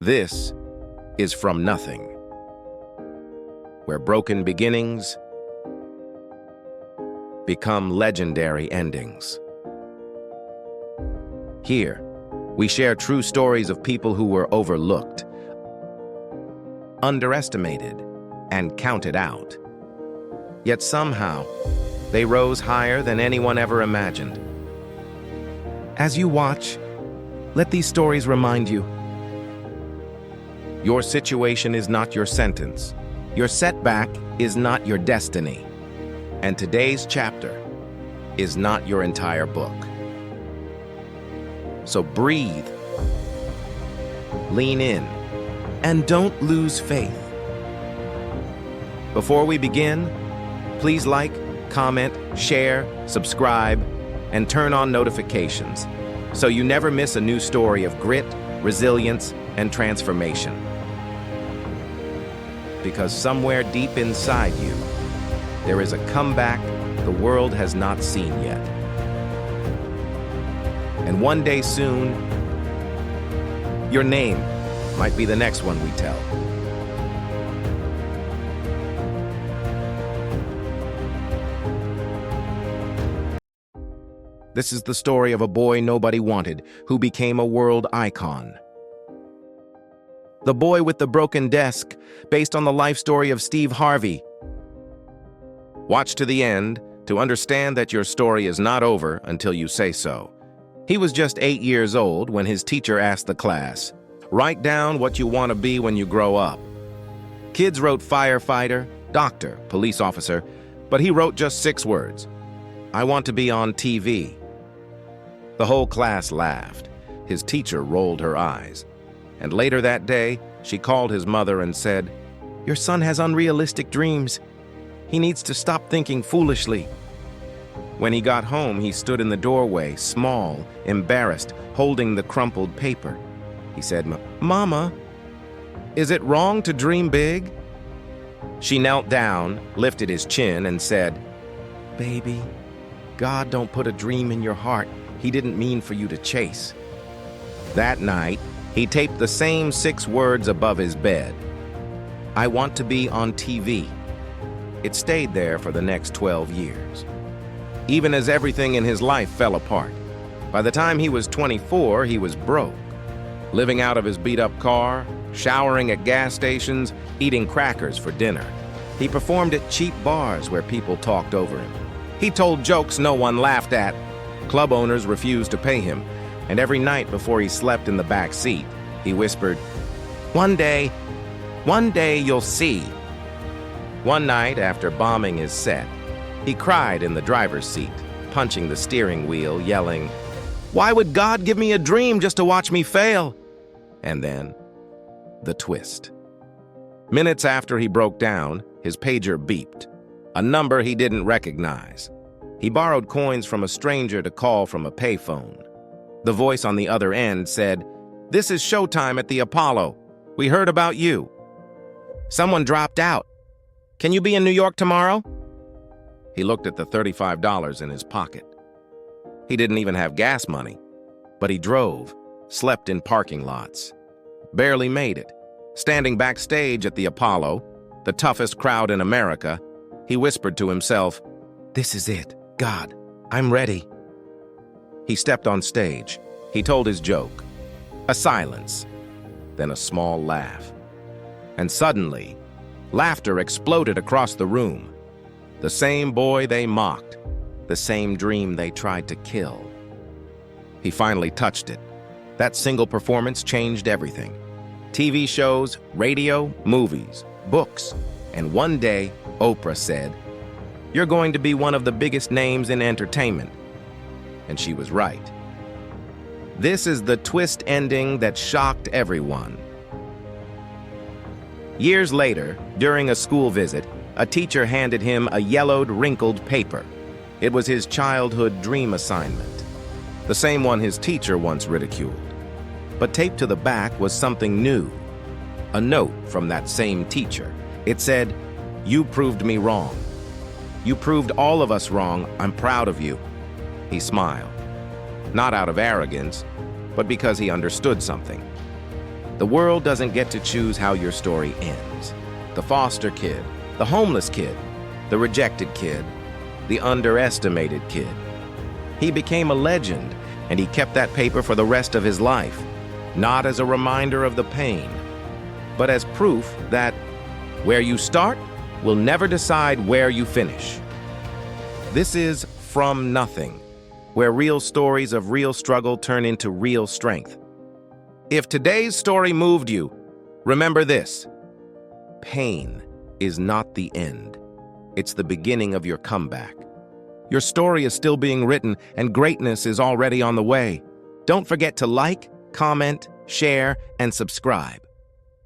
This is From Nothing, where broken beginnings become legendary endings. Here, we share true stories of people who were overlooked, underestimated, and counted out. Yet somehow, they rose higher than anyone ever imagined. As you watch, let these stories remind you: your situation is not your sentence. Your setback is not your destiny. And today's chapter is not your entire book. So breathe, lean in, and don't lose faith. Before we begin, please like, comment, share, subscribe, and turn on notifications so you never miss a new story of grit, resilience, and transformation. Because somewhere deep inside you, there is a comeback the world has not seen yet. And one day soon, your name might be the next one we tell. This is the story of a boy nobody wanted who became a world icon. The Boy with the Broken Desk, based on the life story of Steve Harvey. Watch to the end to understand that your story is not over until you say so. He was just 8 years old when his teacher asked the class, "Write down what you want to be when you grow up." Kids wrote firefighter, doctor, police officer, but he wrote just 6 words: "I want to be on TV." The whole class laughed. His teacher rolled her eyes. And later that day, she called his mother and said, "Your son has unrealistic dreams. He needs to stop thinking foolishly." When he got home, he stood in the doorway, small, embarrassed, holding the crumpled paper. He said, "Mama, is it wrong to dream big?" She knelt down, lifted his chin, and said, "Baby, God don't put a dream in your heart He didn't mean for you to chase." That night, he taped the same 6 words above his bed: "I want to be on TV." It stayed there for the next 12 years. Even as everything in his life fell apart. By the time he was 24, he was broke, living out of his beat-up car, showering at gas stations, eating crackers for dinner. He performed at cheap bars where people talked over him. He told jokes no one laughed at. Club owners refused to pay him, and every night before he slept in the back seat, he whispered, one day you'll see." One night, after bombing his set, he cried in the driver's seat, punching the steering wheel, yelling, "Why would God give me a dream just to watch me fail?" And then, the twist. Minutes after he broke down, his pager beeped, a number he didn't recognize. He borrowed coins from a stranger to call from a payphone. The voice on the other end said, "This is showtime at the Apollo. We heard about you. Someone dropped out. Can you be in New York tomorrow?" He looked at the $35 in his pocket. He didn't even have gas money, but he drove, slept in parking lots, barely made it. Standing backstage at the Apollo, the toughest crowd in America, he whispered to himself, "This is it. God, I'm ready." He stepped on stage. He told his joke. A silence, then a small laugh. And suddenly, laughter exploded across the room. The same boy they mocked, the same dream they tried to kill. He finally touched it. That single performance changed everything. TV shows, radio, movies, books, and one day, Oprah said, "You're going to be one of the biggest names in entertainment." And she was right. This is the twist ending that shocked everyone. Years later, during a school visit, a teacher handed him a yellowed, wrinkled paper. It was his childhood dream assignment, the same one his teacher once ridiculed. But taped to the back was something new, a note from that same teacher. It said, "You proved me wrong. You proved all of us wrong. I'm proud of you." He smiled, not out of arrogance, but because he understood something. The world doesn't get to choose how your story ends. The foster kid, the homeless kid, the rejected kid, the underestimated kid. He became a legend, and he kept that paper for the rest of his life, not as a reminder of the pain, but as proof that where you start will never decide where you finish. This is From Nothing, where real stories of real struggle turn into real strength. If today's story moved you, remember this: pain is not the end. It's the beginning of your comeback. Your story is still being written, and greatness is already on the way. Don't forget to like, comment, share, and subscribe,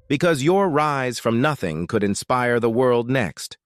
because your rise from nothing could inspire the world next.